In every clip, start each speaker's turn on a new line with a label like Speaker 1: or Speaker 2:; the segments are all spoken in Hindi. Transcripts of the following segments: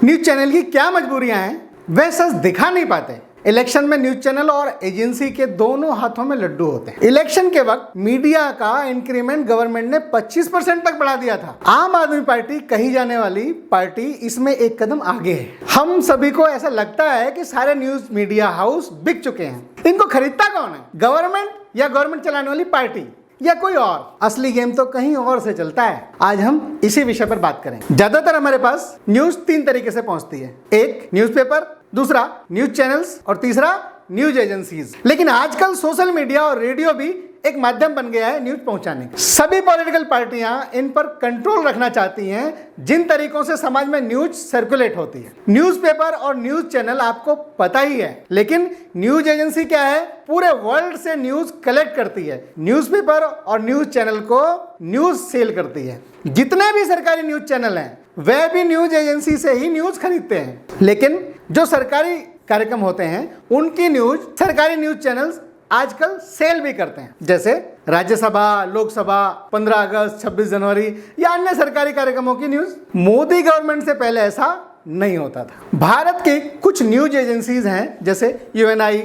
Speaker 1: न्यूज चैनल की क्या मजबूरियां हैं वह सच दिखा नहीं पाते। इलेक्शन में न्यूज चैनल और एजेंसी के दोनों हाथों में लड्डू होते हैं। इलेक्शन के वक्त मीडिया का इंक्रीमेंट गवर्नमेंट ने 25% तक बढ़ा दिया था। आम आदमी पार्टी कही जाने वाली पार्टी इसमें एक कदम आगे है। हम सभी को ऐसा लगता है कि सारे न्यूज मीडिया हाउस बिक चुके हैं। इनको खरीदता कौन है, गवर्नमेंट या गवर्नमेंट चलाने वाली पार्टी या कोई और? असली गेम तो कहीं और से चलता है। आज हम इसी विषय पर बात करेंगे। ज्यादातर हमारे पास न्यूज 3 तरीके से पहुंचती है, एक न्यूज़पेपर, दूसरा न्यूज चैनल्स और तीसरा न्यूज एजेंसीज। लेकिन आजकल सोशल मीडिया और रेडियो भी एक माध्यम बन गया है न्यूज पहुंचाने का। सभी पॉलिटिकल पार्टियां इन पर कंट्रोल रखना चाहती हैं जिन तरीकों से समाज में न्यूज सर्कुलेट होती है। न्यूज़पेपर और न्यूज चैनल आपको पता ही है, लेकिन न्यूज एजेंसी क्या है? पूरे वर्ल्ड से न्यूज कलेक्ट करती है। न्यूज़पेपर और न्यूज चैनल को न्यूज सेल करती है। जितने भी सरकारी न्यूज चैनल हैं वह भी न्यूज एजेंसी से ही न्यूज खरीदते हैं। लेकिन जो सरकारी कार्यक्रम होते हैं उनकी न्यूज सरकारी न्यूज चैनल्स आजकल सेल भी करते हैं, जैसे राज्यसभा, लोकसभा, 15 अगस्त, 26 जनवरी या अन्य सरकारी कार्यक्रमों की न्यूज। मोदी गवर्नमेंट से पहले ऐसा नहीं होता था। भारत के कुछ न्यूज एजेंसीज हैं जैसे यूएनआई,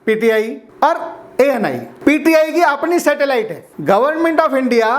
Speaker 1: पीटीआई और एएनआई। पीटीआई की अपनी सैटेलाइट है। Government of India,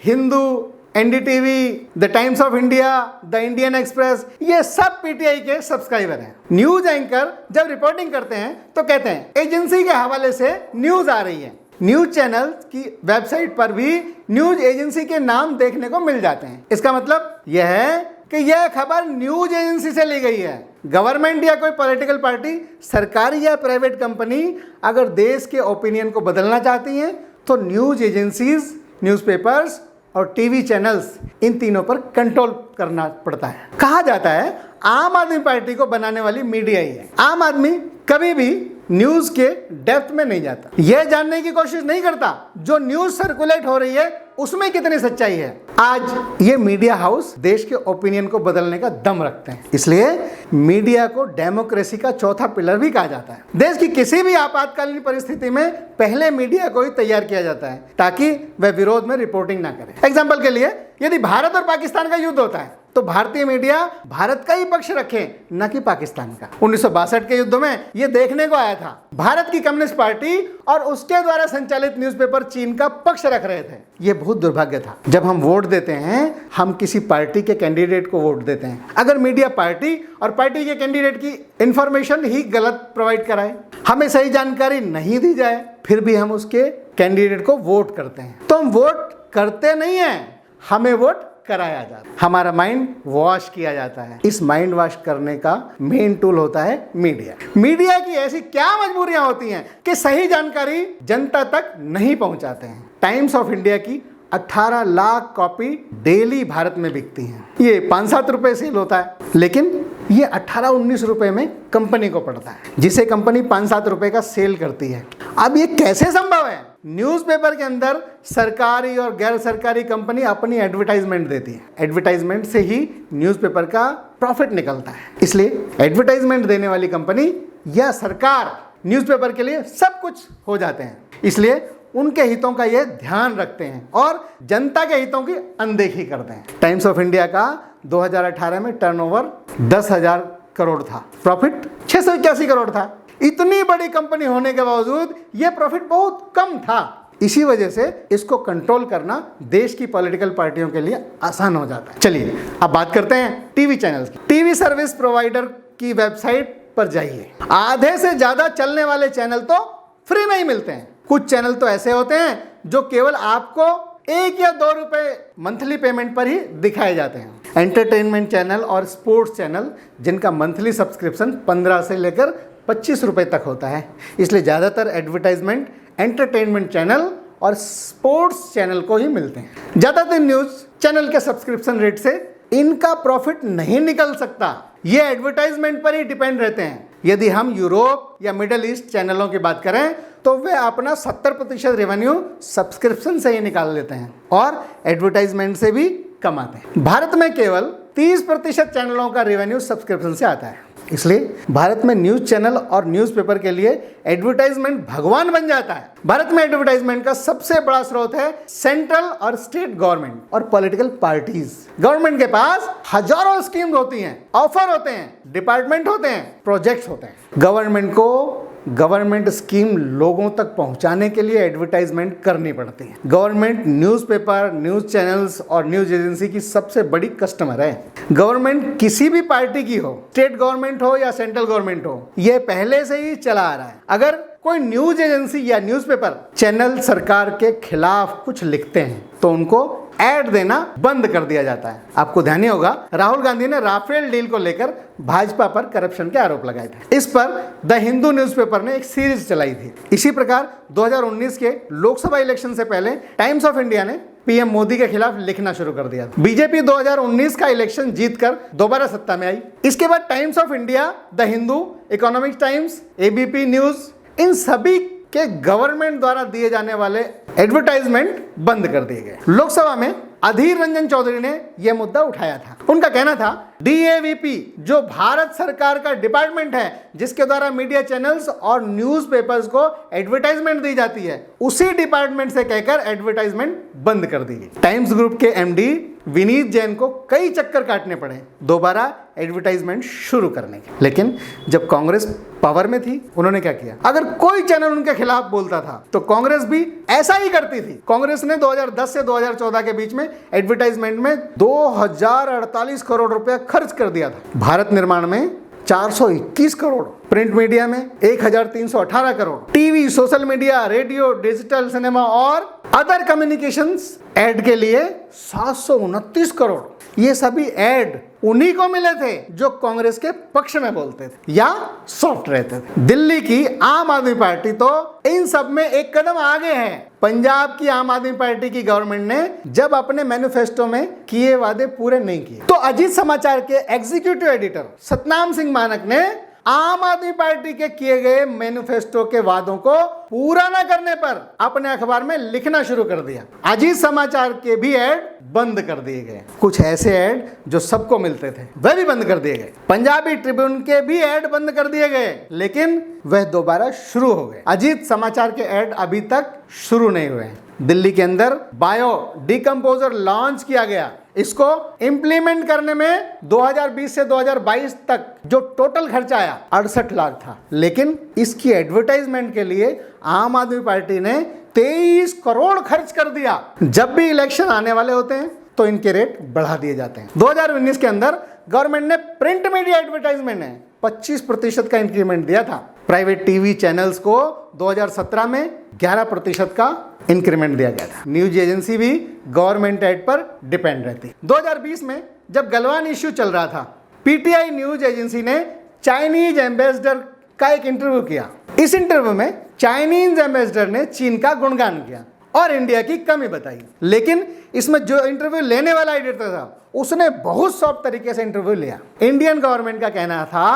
Speaker 1: Hindu, NDTV, the times of India, the Indian express, ये सब पीटीआई के सब्सक्राइबर हैं। न्यूज एंकर जब रिपोर्टिंग करते हैं तो कहते हैं एजेंसी के हवाले से न्यूज आ रही है। न्यूज चैनल की वेबसाइट पर भी न्यूज एजेंसी के नाम देखने को मिल जाते हैं। इसका मतलब यह है कि यह खबर न्यूज एजेंसी से ली गई है। गवर्नमेंट या कोई पॉलिटिकल पार्टी, सरकारी या प्राइवेट कंपनी अगर देश के ओपिनियन को बदलना चाहती है तो न्यूज एजेंसीज, न्यूज़पेपर्स और टीवी चैनल्स, इन तीनों पर कंट्रोल करना पड़ता है। कहा जाता है आम आदमी पार्टी को बनाने वाली मीडिया ही है। आम आदमी कभी भी न्यूज के डेप्थ में नहीं जाता, यह जानने की कोशिश नहीं करता जो न्यूज सर्कुलेट हो रही है उसमें कितनी सच्चाई है। आज ये मीडिया हाउस देश के ओपिनियन को बदलने का दम रखते हैं, इसलिए मीडिया को डेमोक्रेसी का चौथा पिलर भी कहा जाता है। देश की किसी भी आपातकालीन परिस्थिति में पहले मीडिया को ही तैयार किया जाता है ताकि वह विरोध में रिपोर्टिंग ना करे। एग्जाम्पल के लिए, यदि भारत और पाकिस्तान का युद्ध होता है तो भारतीय मीडिया भारत का ही पक्ष रखे, न कि पाकिस्तान का। 1962 के युद्ध में यह देखने को आया था। भारत की कम्युनिस्ट पार्टी और उसके द्वारा संचालित न्यूज़पेपर चीन का पक्ष रख रहे थे। यह बहुत दुर्भाग्य था। जब हम वोट देते हैं, हम किसी पार्टी के कैंडिडेट को वोट देते हैं। अगर मीडिया पार्टी और पार्टी के कैंडिडेट की इंफॉर्मेशन ही गलत प्रोवाइड कराए, हमें सही जानकारी नहीं दी जाए, फिर भी हम उसके कैंडिडेट को वोट करते हैं, तो हम वोट करते नहीं हैं, हमें वोट कराया जाता है। हमारा माइंड वॉश किया जाता है। इस माइंड वॉश करने का मेन टूल होता है मीडिया। मीडिया की ऐसी क्या मजबूरियां होती हैं कि सही जानकारी जनता तक नहीं पहुंचाते हैं। टाइम्स ऑफ इंडिया की 18 लाख कॉपी डेली भारत में बिकती हैं। ये 5-7 रुपए सेल होता है, लेकिन ये 18-19 रुपए में कंपनी को पड़ता है, जिसे कंपनी 5-7 रुपए का सेल करती है। अब ये कैसे संभव है? न्यूज़पेपर के अंदर सरकारी और गैर सरकारी कंपनी अपनी एडवर्टाइजमेंट देती है। एडवर्टाइजमेंट से ही न्यूज़पेपर का प्रॉफिट निकलता है। इसलिए एडवर्टाइजमेंट देने वाली कंपनी या सरकार न्यूज़पेपर के लिए सब कुछ हो जाते हैं। इसलिए उनके हितों का ये ध्यान रखते हैं और जनता के हितों की अनदेखी करते हैं। टाइम्स ऑफ इंडिया का 2018 में टर्नओवर 10,000 करोड़ था, प्रॉफिट 681 करोड़ था। इतनी बड़ी कंपनी होने के बावजूद यह प्रॉफिट बहुत कम था। इसी वजह से इसको कंट्रोल करना देश की पॉलिटिकल पार्टियों के लिए आसान हो जाता है। चलिए अब बात करते हैं टीवी चैनल्स की। टीवी सर्विस प्रोवाइडर की वेबसाइट पर जाइए, आधे से ज्यादा चलने वाले चैनल तो फ्री में ही मिलते हैं। कुछ चैनल तो ऐसे होते हैं जो केवल आपको 1 या 2 रुपए मंथली पेमेंट पर ही दिखाए जाते हैं। एंटरटेनमेंट चैनल और स्पोर्ट्स चैनल जिनका मंथली सब्सक्रिप्शन 15 से लेकर 25 रुपए तक होता है। इसलिए ज़्यादातर एडवर्टाइजमेंट एंटरटेनमेंट चैनल और स्पोर्ट्स चैनल को ही मिलते हैं। ज़्यादातर न्यूज़ चैनल के सब्सक्रिप्शन रेट से इनका प्रॉफिट नहीं निकल सकता, ये एडवर्टाइजमेंट पर ही डिपेंड रहते हैं। यदि हम यूरोप या मिडिल ईस्ट चैनलों की बात करें तो वे अपना 70% रेवेन्यू सब्सक्रिप्शन से ही निकाल लेते हैं और एडवर्टाइजमेंट से भी कमाते हैं। भारत में केवल 30% चैनलों का रेवेन्यू सब्सक्रिप्शन से आता है। इसलिए भारत में न्यूज चैनल और न्यूज़पेपर के लिए एडवर्टाइजमेंट भगवान बन जाता है। भारत में एडवर्टाइजमेंट का सबसे बड़ा स्रोत है सेंट्रल और स्टेट गवर्नमेंट और पॉलिटिकल पार्टीज। गवर्नमेंट के पास हजारों स्कीम होती हैं, ऑफर होते हैं, डिपार्टमेंट होते हैं, प्रोजेक्ट्स होते हैं। गवर्नमेंट को गवर्नमेंट स्कीम लोगों तक पहुंचाने के लिए एडवर्टाइजमेंट करनी पड़ती है। गवर्नमेंट न्यूज़पेपर, न्यूज़ चैनल्स और न्यूज़ एजेंसी की सबसे बड़ी कस्टमर है। गवर्नमेंट किसी भी पार्टी की हो, स्टेट गवर्नमेंट हो या सेंट्रल गवर्नमेंट हो, यह पहले से ही चला आ रहा है। अगर कोई न्यूज एजेंसी या न्यूज़पेपर चैनल सरकार के खिलाफ कुछ लिखते हैं तो उनको ऐड देना बंद कर दिया जाता है। आपको ध्यान ही होगा, राहुल गांधी ने राफेल डील को लेकर भाजपा पर करप्शन के आरोप लगाए थे। इस पर द हिंदू न्यूज़पेपर ने एक सीरीज चलाई थी। इसी प्रकार 2019 के लोकसभा इलेक्शन से पहले टाइम्स ऑफ इंडिया ने पीएम मोदी के खिलाफ लिखना शुरू कर दिया। बीजेपी 2019 का इलेक्शन जीतकर दोबारा सत्ता में आई। इसके बाद Times of India, the Hindu, economic times, ABP news, इन सभी के गवर्नमेंट द्वारा दिए जाने वाले एडवर्टाइजमेंट बंद कर दिए गए। लोकसभा में अधीर रंजन चौधरी ने यह मुद्दा उठाया था। उनका कहना था डीएवीपी जो भारत सरकार का डिपार्टमेंट है जिसके द्वारा मीडिया चैनल्स और न्यूज़पेपर्स को एडवर्टाइजमेंट दी जाती है, उसी डिपार्टमेंट से कहकर एडवर्टाइजमेंट बंद कर दी गई। टाइम्स ग्रुप के एमडी विनीत जैन को कई चक्कर काटने पड़े दोबारा एडवर्टाइजमेंट शुरू करने के। लेकिन जब कांग्रेस पावर में थी, उन्होंने क्या किया? अगर कोई चैनल उनके खिलाफ बोलता था तो कांग्रेस भी ऐसा ही करती थी। कांग्रेस ने 2010 से 2014 के बीच में एडवर्टाइजमेंट में 2048 करोड़ रुपया खर्च कर दिया था। भारत निर्माण में 421 करोड़, प्रिंट मीडिया में 1318 crore, TV, social media, radio, digital, cinema और अदर कम्युनिकेशंस ऐड के लिए 729 करोड़। ये सभी ऐड उन्हीं को मिले थे जो कांग्रेस के पक्ष में बोलते थे या सॉफ्ट रहते थे। दिल्ली की आम आदमी पार्टी तो इन सब में एक कदम आगे है। पंजाब की आम आदमी पार्टी की गवर्नमेंट ने जब अपने मैनिफेस्टो में किए वादे पूरे नहीं किए तो अजीत समाचार के एग्जीक्यूटिव एडिटर सतनाम सिंह मानक ने आम आदमी पार्टी के किए गए मैनिफेस्टो के वादों को पूरा न करने पर अपने अखबार में लिखना शुरू कर दिया। अजीत समाचार के भी ऐड बंद कर दिए गए। कुछ ऐसे ऐड जो सबको मिलते थे वह भी बंद कर दिए गए। पंजाबी ट्रिब्यून के भी ऐड बंद कर दिए गए, लेकिन वह दोबारा शुरू हो गए। अजीत समाचार के ऐड अभी तक शुरू नहीं हुए हैं। दिल्ली के अंदर बायो डिकम्पोजर लॉन्च किया गया। इसको इंप्लीमेंट करने में 2020 से 2022 तक जो टोटल खर्चा आया 68 लाख था, लेकिन इसकी एडवर्टाइजमेंट के लिए आम आदमी पार्टी ने 23 करोड़ खर्च कर दिया। जब भी इलेक्शन आने वाले होते हैं तो इनके रेट बढ़ा दिए जाते हैं। 2019 के अंदर गवर्नमेंट ने प्रिंट मीडिया एडवर्टाइजमेंट में 25% का इंक्रीमेंट दिया था। प्राइवेट टीवी चैनल्स को 2017 में 11% का इंक्रीमेंट दिया गया था। न्यूज एजेंसी भी गवर्नमेंट एड पर डिपेंड रहती। 2020 में जब गलवान इश्यू चल रहा था, पीटीआई न्यूज एजेंसी ने चाइनीज एम्बेसडर का एक इंटरव्यू किया। इस इंटरव्यू में चाइनीज एम्बेसडर ने चीन का गुणगान किया और इंडिया की कमी बताई। लेकिन इसमें जो इंटरव्यू लेने वाला एडिटर था उसने बहुत सॉफ्ट तरीके से इंटरव्यू लिया। इंडियन गवर्नमेंट का कहना था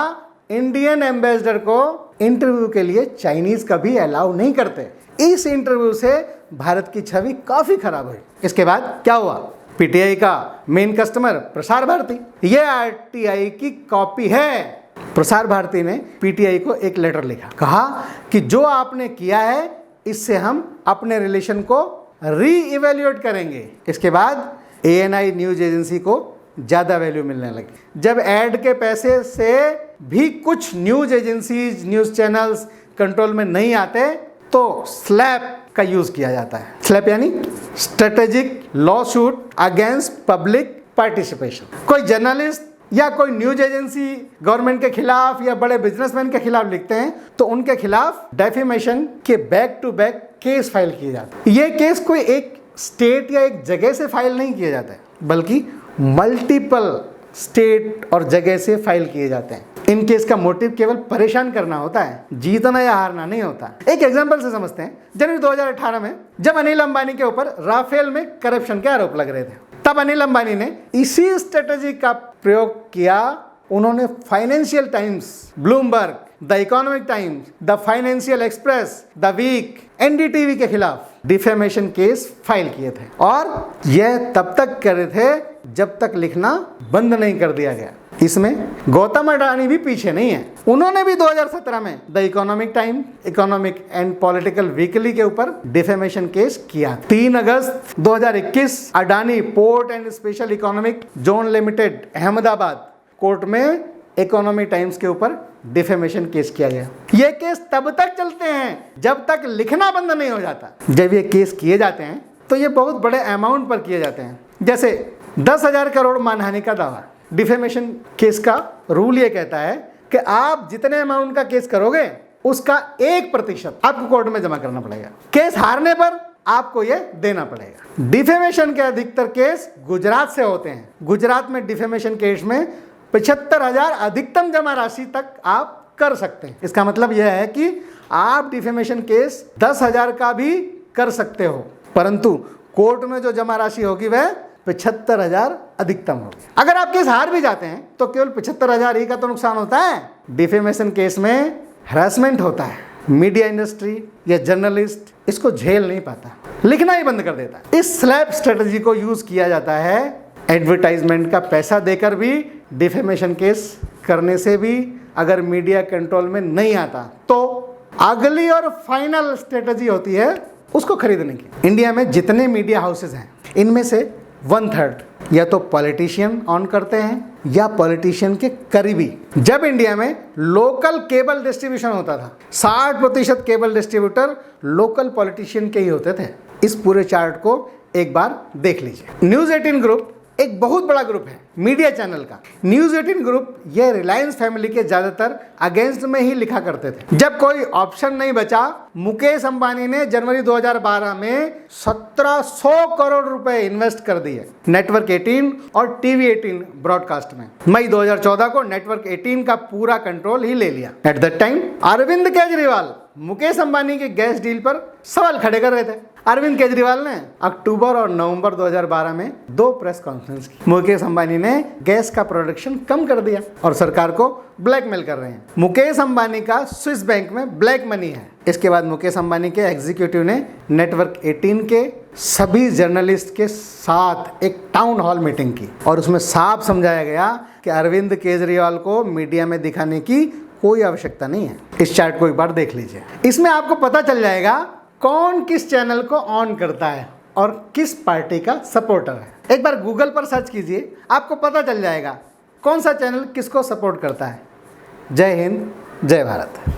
Speaker 1: इंडियन एम्बेसडर को इंटरव्यू के लिए चाइनीज कभी अलाउ नहीं करते। इस इंटरव्यू से भारत की छवि काफी खराब हुई। इसके बाद क्या हुआ? पीटीआई का मेन कस्टमर प्रसार भारती, ये आरटीआई की कॉपी है। प्रसार भारती ने पीटीआई को एक लेटर लिखा, कहा कि जो आपने किया है इससे हम अपने रिलेशन को री-इवैल्यूएट करेंगे। इसके बाद एएनआई न्यूज एजेंसी को ज़्यादा वैल्यू मिलने लगी। जब ऐड के पैसे से भी कुछ news agencies, news channels control में नहीं आते तो स्लैप का यूज़ किया जाता है। स्लैप यानी strategic law suit against public participation. कोई जर्नलिस्ट या कोई न्यूज एजेंसी गवर्नमेंट के खिलाफ या बड़े बिजनेसमैन के खिलाफ लिखते हैं तो उनके खिलाफ डेफेमेशन के back to back case file किए जाते हैं। ये केस कोई एक स्टेट या एक जगह से फाइल नहीं किए जाते हैं, बल्कि मल्टीपल स्टेट और जगह से फाइल किए जाते हैं। इन केस का मोटिव केवल परेशान करना होता है, जीतना या हारना नहीं होता। एक एग्जांपल से समझते हैं। जनवरी 2018 में जब अनिल अंबानी के ऊपर राफेल में करप्शन के आरोप लग रहे थे, तब अनिल अंबानी ने इसी स्ट्रेटेजी का प्रयोग किया। उन्होंने Financial Times, Bloomberg, the Economic Times, the Financial Express, the Week, NDTV के खिलाफ डिफेमेशन केस फाइल किए थे और यह तब तक कर रहे थे जब तक लिखना बंद नहीं कर दिया गया। इसमें गौतम अडानी भी पीछे नहीं है। उन्होंने भी 2017 में the economic time, economic and political weekly के ऊपर डिफेमेशन केस किया। 3 अगस्त 2021 Adani port and special economic zone limited Ahmedabad court में इकोनॉमी टाइम्स के ऊपर डिफेमेशन केस किया गया। ये केस तब तक चलते हैं जब तक लिखना बंद नहीं हो जाता। जब ये केस किए जाते हैं तो ये बहुत बड़े अमाउंट पर किए जाते हैं, जैसे 10,000 करोड़ मानहानि का दावा। डिफेमेशन केस का रूल ये कहता है कि आप जितने अमाउंट का केस करोगे उसका 1% आपको कोर्ट में जमा करना पड़ेगा। केस हारने पर आपको ये देना पड़ेगा। डिफेमेशन के अधिकतर केस गुजरात से होते हैं। गुजरात में डिफेमेशन केस में 75,000 अधिकतम जमा राशि तक आप कर सकते हैं। इसका मतलब यह है कि आप डिफेमेशन केस 10,000 का भी कर सकते हो, परंतु कोर्ट में जो जमा राशि होगी वह 75,000 अधिकतम होगी। अगर आप केस हार भी जाते हैं तो केवल 75,000 ही का तो नुकसान होता है। डिफेमेशन केस में हरासमेंट होता है। मीडिया इंडस्ट्री या जर्नलिस्ट इसको झेल नहीं पाता, लिखना ही बंद कर देता। इस स्लैप स्ट्रेटजी को यूज किया जाता है एडवर्टाइजमेंट का पैसा देकर भी। डिफेमेशन केस करने से भी अगर मीडिया कंट्रोल में नहीं आता तो अगली और फाइनल स्ट्रेटजी होती है उसको खरीदने की। इंडिया में जितने मीडिया हाउसेज हैं इनमें से 1/3 या तो पॉलिटिशियन ऑन करते हैं या पॉलिटिशियन के करीबी। जब इंडिया में लोकल केबल डिस्ट्रीब्यूशन होता था 60% केबल डिस्ट्रीब्यूटर लोकल पॉलिटिशियन के ही होते थे। इस पूरे चार्ट को एक बार देख लीजिए। न्यूज़ 18 ग्रुप एक बहुत बड़ा ग्रुप है मीडिया चैनल का। न्यूज़ 18 ग्रुप ये रिलायंस फैमिली के ज्यादातर अगेंस्ट में ही लिखा करते थे। जब कोई ऑप्शन नहीं बचा, मुकेश अंबानी ने जनवरी 2012 में 1700 करोड़ रुपए इन्वेस्ट कर दिए नेटवर्क 18 और टीवी 18 ब्रॉडकास्ट में। मई 2014 को नेटवर्क 18 का पूरा कंट्रोल ही ले लिया। At that time Arvind Kejriwal Mukesh Ambani के गैस डील पर सवाल खड़े कर रहे थे। अरविंद केजरीवाल ने अक्टूबर और नवंबर 2012 में 2 प्रेस कॉन्फ्रेंस की। मुकेश अंबानी ने गैस का प्रोडक्शन कम कर दिया और सरकार को ब्लैकमेल कर रहे हैं। मुकेश अंबानी का स्विस बैंक में ब्लैक मनी है। इसके बाद मुकेश अंबानी के एग्जीक्यूटिव ने नेटवर्क 18 के सभी जर्नलिस्ट के साथ एक टाउन हॉल मीटिंग की और उसमें साफ समझाया गया कि अरविंद केजरीवाल को मीडिया में दिखाने की कोई आवश्यकता नहीं है। इस चार्ट को एक बार देख लीजिए। इसमें आपको पता चल जाएगा कौन किस चैनल को ऑन करता है और किस पार्टी का सपोर्टर है। एक बार गूगल पर सर्च कीजिए, आपको पता चल जाएगा कौन सा चैनल किसको सपोर्ट करता है। जय हिंद, जय भारत।